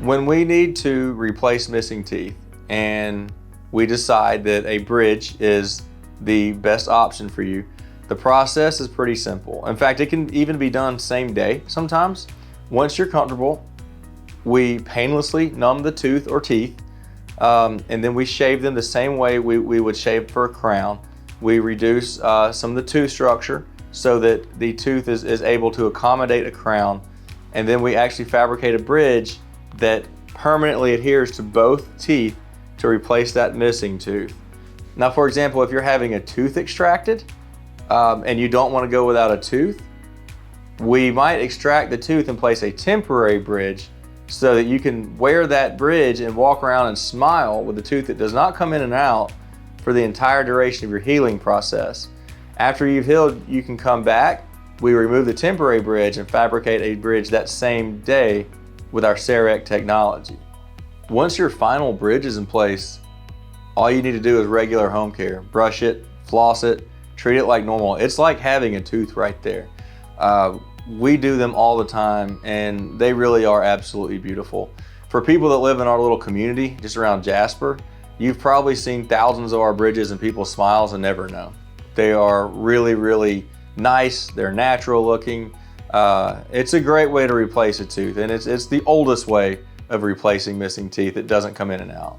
When we need to replace missing teeth and we decide that a bridge is the best option for you, the process is pretty simple. In fact, it can even be done same day sometimes. Once you're comfortable, we painlessly numb the tooth or teeth, and then we shave them the same way we would shave for a crown. We reduce some of the tooth structure so that the tooth is able to accommodate a crown, and then we actually fabricate a bridge that permanently adheres to both teeth to replace that missing tooth. Now, for example, if you're having a tooth extracted and you don't want to go without a tooth, we might extract the tooth and place a temporary bridge so that you can wear that bridge and walk around and smile with a tooth that does not come in and out for the entire duration of your healing process. After you've healed, you can come back. We remove the temporary bridge and fabricate a bridge that same day with our Cerec technology. Once your final bridge is in place, all you need to do is regular home care. Brush it, floss it, treat it like normal. It's like having a tooth right there. We do them all the time, and they really are absolutely beautiful. For people that live in our little community just around Jasper, you've probably seen thousands of our bridges and people's smiles and never know. They are really, really nice. They're natural looking. It's a great way to replace a tooth, and it's the oldest way of replacing missing teeth. It doesn't come in and out.